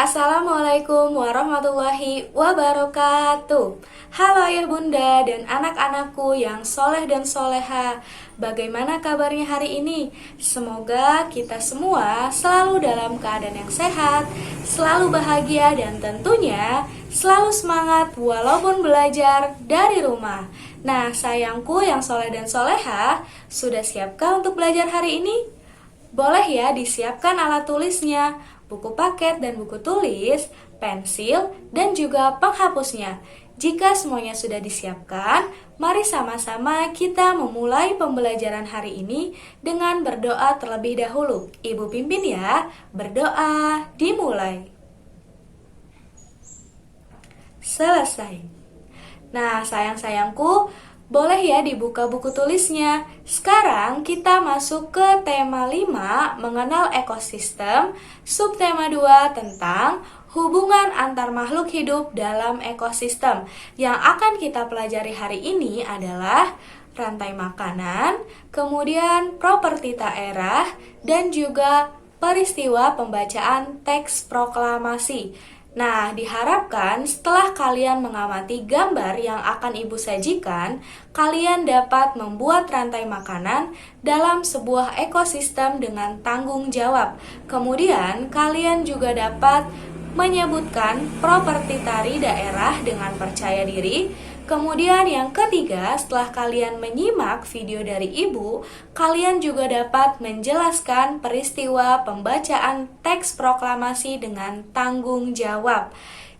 Assalamualaikum warahmatullahi wabarakatuh. Halo ayah bunda dan anak-anakku yang soleh dan soleha. Bagaimana kabarnya hari ini? Semoga kita semua selalu dalam keadaan yang sehat, selalu bahagia dan tentunya selalu semangat walaupun belajar dari rumah. Nah sayangku yang soleh dan soleha, sudah siapkah untuk belajar hari ini? Boleh ya disiapkan alat tulisnya, buku paket dan buku tulis, pensil, dan juga penghapusnya. Jika semuanya sudah disiapkan, mari sama-sama kita memulai pembelajaran hari ini dengan berdoa terlebih dahulu. Ibu pimpin ya, berdoa dimulai. Selesai. Nah, sayang-sayangku, boleh ya dibuka buku tulisnya. Sekarang kita masuk ke tema 5, mengenal ekosistem, subtema 2 tentang hubungan antar makhluk hidup dalam ekosistem. Yang akan kita pelajari hari ini adalah rantai makanan, kemudian properti daerah, dan juga peristiwa pembacaan teks proklamasi. Nah, diharapkan setelah kalian mengamati gambar yang akan Ibu sajikan, kalian dapat membuat rantai makanan dalam sebuah ekosistem dengan tanggung jawab. Kemudian, kalian juga dapat menyebutkan properti tari daerah dengan percaya diri. Kemudian yang ketiga, setelah kalian menyimak video dari Ibu, kalian juga dapat menjelaskan peristiwa pembacaan teks proklamasi dengan tanggung jawab.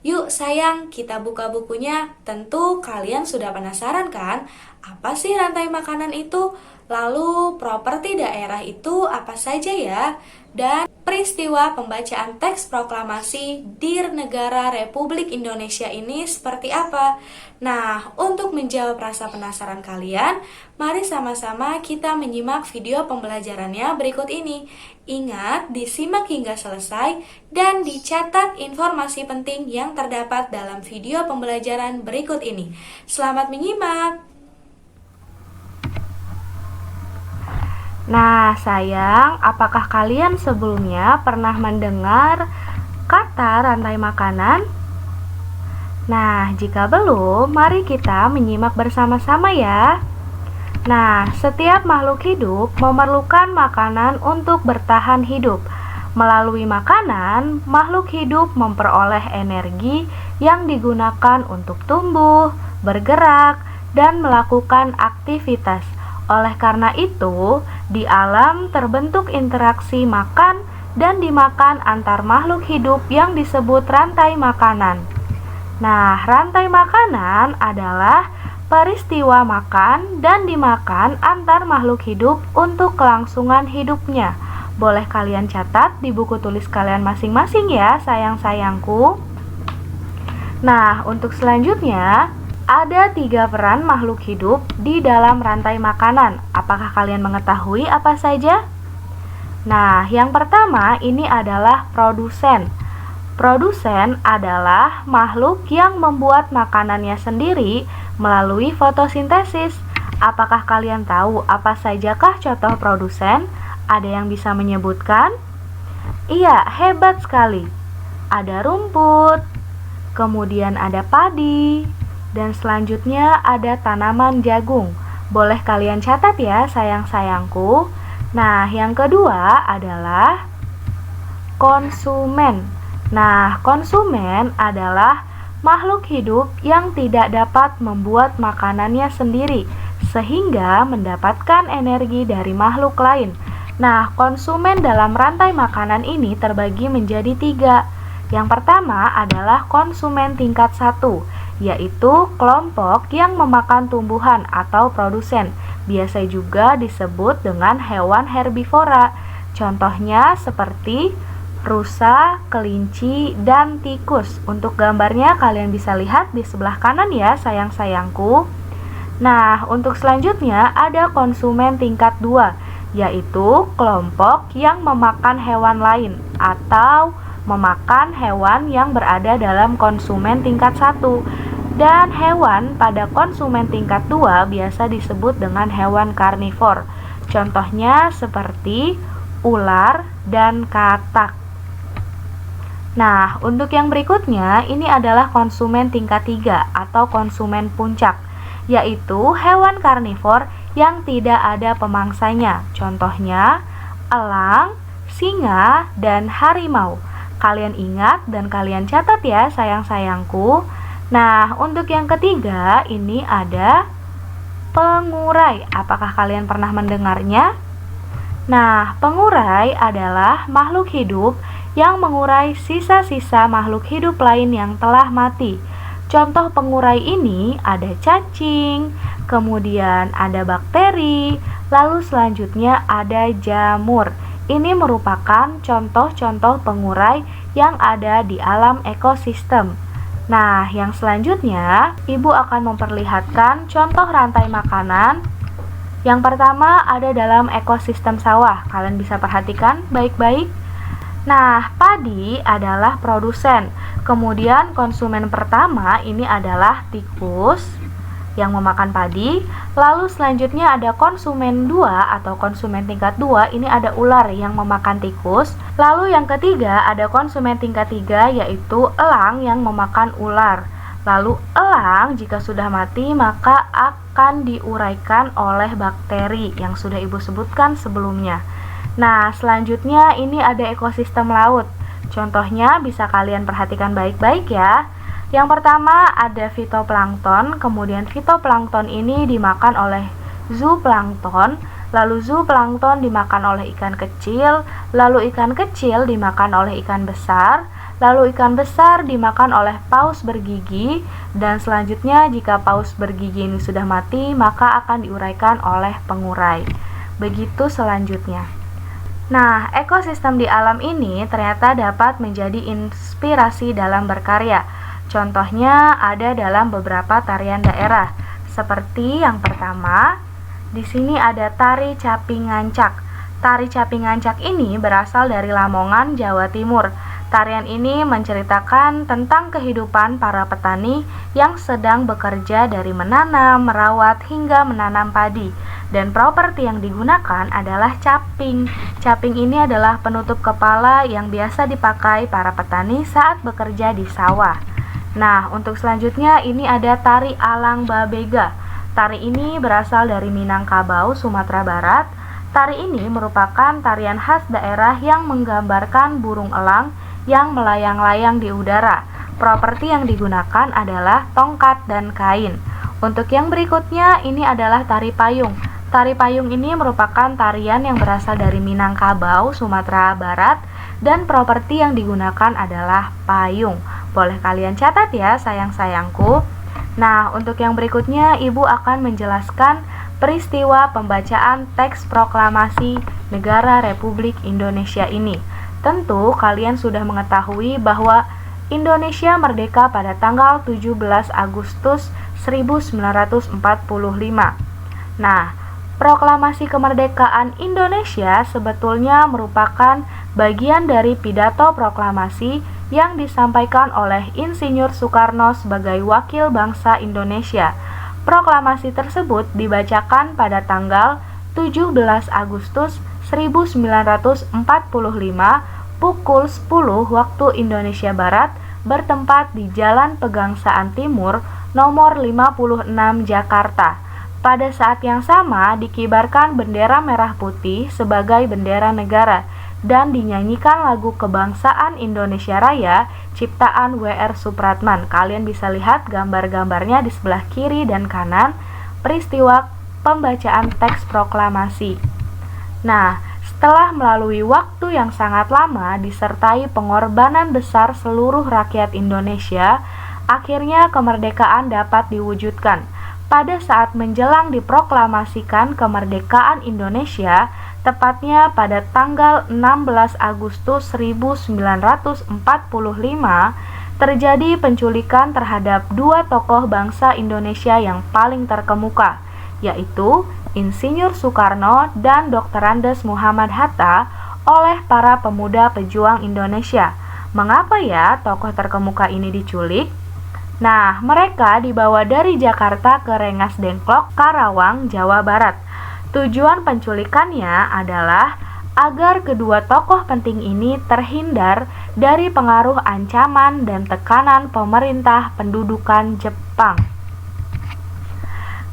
Yuk sayang, kita buka bukunya. Tentu kalian sudah penasaran kan? Apa sih rantai makanan itu? Lalu properti daerah itu apa saja ya? Dan peristiwa pembacaan teks proklamasi di negara Republik Indonesia ini seperti apa? Nah, untuk menjawab rasa penasaran kalian, mari sama-sama kita menyimak video pembelajarannya berikut ini. Ingat, disimak hingga selesai dan dicatat informasi penting yang terdapat dalam video pembelajaran berikut ini. Selamat menyimak! Nah, sayang, apakah kalian sebelumnya pernah mendengar kata rantai makanan? Nah, jika belum, mari kita menyimak bersama-sama ya. Nah, setiap makhluk hidup memerlukan makanan untuk bertahan hidup. Melalui makanan, makhluk hidup memperoleh energi yang digunakan untuk tumbuh, bergerak, dan melakukan aktivitas. Oleh karena itu, di alam terbentuk interaksi makan dan dimakan antar makhluk hidup yang disebut rantai makanan. Nah, rantai makanan adalah peristiwa makan dan dimakan antar makhluk hidup untuk kelangsungan hidupnya. Boleh kalian catat di buku tulis kalian masing-masing ya, sayang-sayangku. Nah, untuk selanjutnya, ada 3 peran makhluk hidup di dalam rantai makanan. Apakah kalian mengetahui apa saja? Nah, yang pertama ini adalah produsen. Produsen adalah makhluk yang membuat makanannya sendiri melalui fotosintesis. Apakah kalian tahu apa sajakah contoh produsen? Ada yang bisa menyebutkan? Iya, hebat sekali. Ada rumput, kemudian ada padi, dan selanjutnya ada tanaman jagung. Boleh kalian catat ya, sayang-sayangku. Nah, yang kedua adalah konsumen. Nah, konsumen adalah makhluk hidup yang tidak dapat membuat makanannya sendiri, sehingga mendapatkan energi dari makhluk lain. Nah, konsumen dalam rantai makanan ini terbagi menjadi 3. Yang pertama adalah konsumen tingkat 1, yaitu kelompok yang memakan tumbuhan atau produsen. Biasa juga disebut dengan hewan herbivora. Contohnya seperti rusa, kelinci, dan tikus. Untuk gambarnya kalian bisa lihat di sebelah kanan ya, sayang-sayangku. Nah, untuk selanjutnya ada konsumen tingkat 2, yaitu kelompok yang memakan hewan lain atau memakan hewan yang berada dalam konsumen tingkat 1. Dan hewan pada konsumen tingkat 2 biasa disebut dengan hewan karnivor. Contohnya seperti ular dan katak. Nah, untuk yang berikutnya, ini adalah konsumen tingkat 3 atau konsumen puncak, yaitu hewan karnivor yang tidak ada pemangsanya. Contohnya, elang, singa, dan harimau. Kalian ingat dan kalian catat ya sayang-sayangku. Nah, untuk yang ketiga, ini ada pengurai. Apakah kalian pernah mendengarnya? Nah, pengurai adalah makhluk hidup yang mengurai sisa-sisa makhluk hidup lain yang telah mati. Contoh pengurai ini ada cacing, kemudian ada bakteri, lalu selanjutnya ada jamur. Ini merupakan contoh-contoh pengurai yang ada di alam ekosistem. Nah, yang selanjutnya, Ibu akan memperlihatkan contoh rantai makanan. Yang pertama ada dalam ekosistem sawah. Kalian bisa perhatikan baik-baik. Nah, padi adalah produsen. Kemudian konsumen pertama ini adalah tikus yang memakan padi. Lalu selanjutnya ada konsumen 2 atau konsumen tingkat 2, ini ada ular yang memakan tikus. Lalu yang ketiga ada konsumen tingkat 3 yaitu elang yang memakan ular. Lalu elang jika sudah mati maka akan diuraikan oleh bakteri yang sudah Ibu sebutkan sebelumnya. Nah, selanjutnya ini ada ekosistem laut. Contohnya bisa kalian perhatikan baik-baik ya. Yang pertama ada fitoplankton, kemudian fitoplankton ini dimakan oleh zooplankton, lalu zooplankton dimakan oleh ikan kecil, lalu ikan kecil dimakan oleh ikan besar, lalu ikan besar dimakan oleh paus bergigi, dan selanjutnya jika paus bergigi ini sudah mati maka akan diuraikan oleh pengurai. Begitu selanjutnya. Nah, ekosistem di alam ini ternyata dapat menjadi inspirasi dalam berkarya. Contohnya ada dalam beberapa tarian daerah. Seperti yang pertama, di sini ada tari Caping Ngancak. Tari Caping Ngancak ini berasal dari Lamongan, Jawa Timur. Tarian ini menceritakan tentang kehidupan para petani yang sedang bekerja dari menanam, merawat, hingga menanam padi. Dan properti yang digunakan adalah caping. Caping ini adalah penutup kepala yang biasa dipakai para petani saat bekerja di sawah. Nah, untuk selanjutnya ini ada tari Alang Babega. Tari ini berasal dari Minangkabau, Sumatera Barat. Tari ini merupakan tarian khas daerah yang menggambarkan burung elang yang melayang-layang di udara. Properti yang digunakan adalah tongkat dan kain. Untuk yang berikutnya ini adalah tari payung. Tari payung ini merupakan tarian yang berasal dari Minangkabau, Sumatera Barat, dan properti yang digunakan adalah payung. Boleh kalian catat ya sayang-sayangku. Nah, untuk yang berikutnya Ibu akan menjelaskan peristiwa pembacaan teks proklamasi Negara Republik Indonesia ini. Tentu kalian sudah mengetahui bahwa Indonesia merdeka pada tanggal 17 Agustus 1945. Nah, proklamasi kemerdekaan Indonesia sebetulnya merupakan bagian dari pidato proklamasi yang disampaikan oleh Insinyur Soekarno sebagai wakil bangsa Indonesia. Proklamasi tersebut dibacakan pada tanggal 17 Agustus 1945 pukul 10 waktu Indonesia Barat bertempat di Jalan Pegangsaan Timur nomor 56 Jakarta. Pada saat yang sama dikibarkan bendera merah putih sebagai bendera negara dan dinyanyikan lagu kebangsaan Indonesia Raya ciptaan W.R. Supratman. Kalian bisa lihat gambar-gambarnya di sebelah kiri dan kanan peristiwa pembacaan teks proklamasi. Nah, setelah melalui waktu yang sangat lama disertai pengorbanan besar seluruh rakyat Indonesia, akhirnya kemerdekaan dapat diwujudkan. Pada saat menjelang diproklamasikan kemerdekaan Indonesia, tepatnya pada tanggal 16 Agustus 1945, terjadi penculikan terhadap dua tokoh bangsa Indonesia yang paling terkemuka, yaitu Insinyur Soekarno dan Dr. Andes Muhammad Hatta oleh para pemuda pejuang Indonesia. Mengapa ya tokoh terkemuka ini diculik? Nah, mereka dibawa dari Jakarta ke Rengas Dengklok, Karawang, Jawa Barat. Tujuan penculikannya adalah agar kedua tokoh penting ini terhindar dari pengaruh ancaman dan tekanan pemerintah pendudukan Jepang.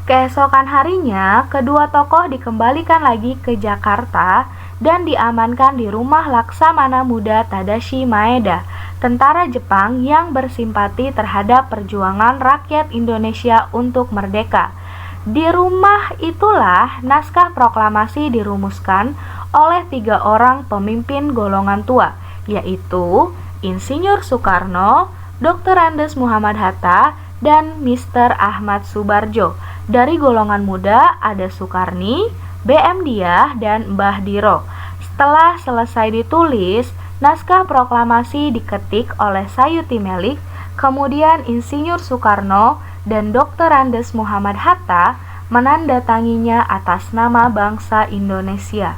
Keesokan harinya, kedua tokoh dikembalikan lagi ke Jakarta dan diamankan di rumah Laksamana Muda Tadashi Maeda, tentara Jepang yang bersimpati terhadap perjuangan rakyat Indonesia untuk merdeka. Di rumah itulah naskah proklamasi dirumuskan oleh 3 orang pemimpin golongan tua, yaitu Insinyur Soekarno, Dr. Andes Muhammad Hatta, dan Mr. Ahmad Subarjo. Dari golongan muda ada Soekarni, BM Diah, dan Mbah Diro. Setelah selesai ditulis, naskah proklamasi diketik oleh Sayuti Melik, kemudian Insinyur Soekarno dan Dr. Andes Muhammad Hatta menandatanginya atas nama bangsa Indonesia.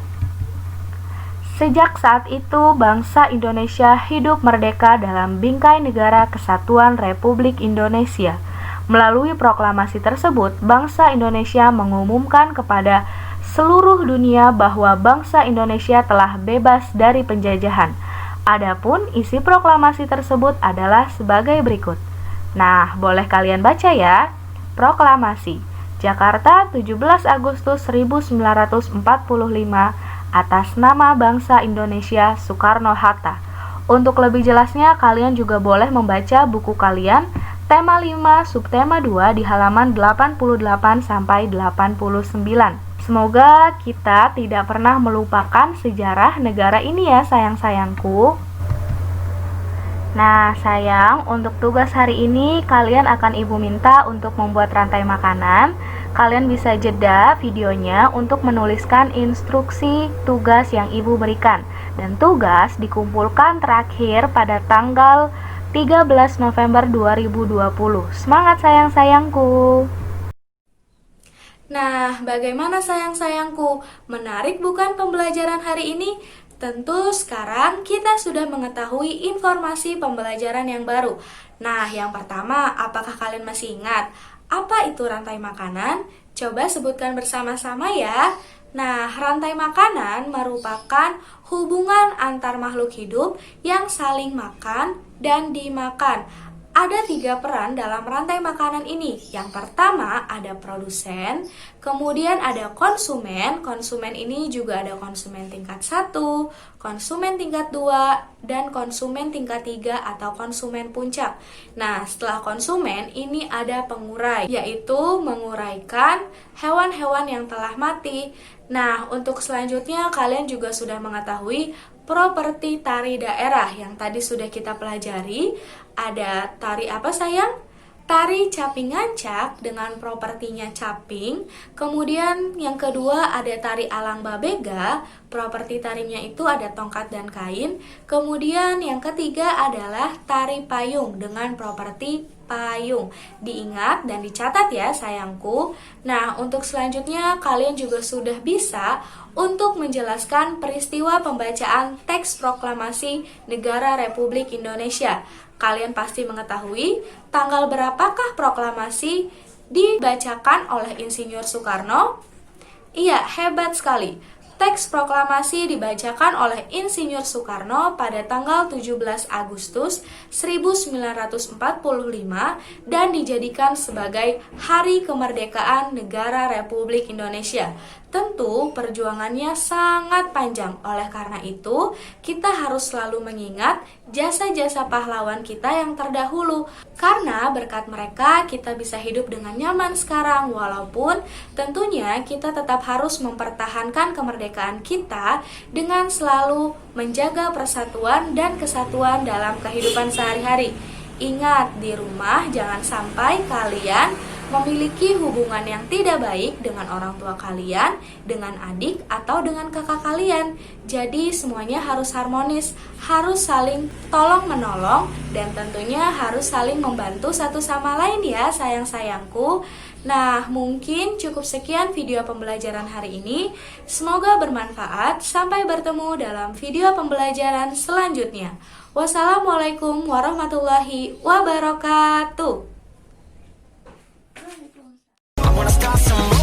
Sejak saat itu, bangsa Indonesia hidup merdeka dalam bingkai negara Kesatuan Republik Indonesia. Melalui proklamasi tersebut, bangsa Indonesia mengumumkan kepada seluruh dunia bahwa bangsa Indonesia telah bebas dari penjajahan. Adapun isi proklamasi tersebut adalah sebagai berikut. Nah, boleh kalian baca ya. Proklamasi Jakarta 17 Agustus 1945 atas nama bangsa Indonesia Soekarno-Hatta. Untuk lebih jelasnya, kalian juga boleh membaca buku kalian Tema 5, Subtema 2 di halaman 88 sampai 89. Semoga kita tidak pernah melupakan sejarah negara ini ya sayang-sayangku. Nah sayang, untuk tugas hari ini kalian akan ibu minta untuk membuat rantai makanan. Kalian bisa jeda videonya untuk menuliskan instruksi tugas yang ibu berikan. Dan tugas dikumpulkan terakhir pada tanggal 13 November 2020. Semangat sayang-sayangku. Nah, bagaimana sayang-sayangku? Menarik bukan pembelajaran hari ini? Tentu sekarang kita sudah mengetahui informasi pembelajaran yang baru. Nah, yang pertama, apakah kalian masih ingat apa itu rantai makanan? Coba sebutkan bersama-sama ya. Nah, rantai makanan merupakan hubungan antar makhluk hidup yang saling makan dan dimakan. Ada 3 peran dalam rantai makanan ini. Yang pertama ada produsen, kemudian ada konsumen. Konsumen ini juga ada konsumen tingkat 1, konsumen tingkat 2, dan konsumen tingkat 3 atau konsumen puncak. Nah, setelah konsumen ini ada pengurai, yaitu menguraikan hewan-hewan yang telah mati. Nah, untuk selanjutnya kalian juga sudah mengetahui properti tari daerah yang tadi sudah kita pelajari. Ada tari apa sayang? Tari caping ngancak dengan propertinya caping. Kemudian yang kedua ada tari alang babega, properti tarinya itu ada tongkat dan kain. Kemudian yang ketiga adalah tari payung dengan properti payung. Diingat dan dicatat ya sayangku. Nah, untuk selanjutnya kalian juga sudah bisa untuk menjelaskan peristiwa pembacaan teks proklamasi Negara Republik Indonesia. Kalian pasti mengetahui tanggal berapakah proklamasi dibacakan oleh Insinyur Soekarno? Iya, hebat sekali. Teks proklamasi dibacakan oleh Insinyur Soekarno pada tanggal 17 Agustus 1945 dan dijadikan sebagai Hari Kemerdekaan Negara Republik Indonesia. Tentu perjuangannya sangat panjang, oleh karena itu kita harus selalu mengingat jasa-jasa pahlawan kita yang terdahulu. Karena berkat mereka kita bisa hidup dengan nyaman sekarang, walaupun tentunya kita tetap harus mempertahankan kemerdekaan kita dengan selalu menjaga persatuan dan kesatuan dalam kehidupan sehari-hari. Ingat, di rumah jangan sampai kalian memiliki hubungan yang tidak baik dengan orang tua kalian, dengan adik, atau dengan kakak kalian. Jadi semuanya harus harmonis, harus saling tolong-menolong, dan tentunya harus saling membantu satu sama lain ya sayang-sayangku. Nah, mungkin cukup sekian video pembelajaran hari ini. Semoga bermanfaat. Sampai bertemu dalam video pembelajaran selanjutnya. Wassalamualaikum warahmatullahi wabarakatuh. I wanna start some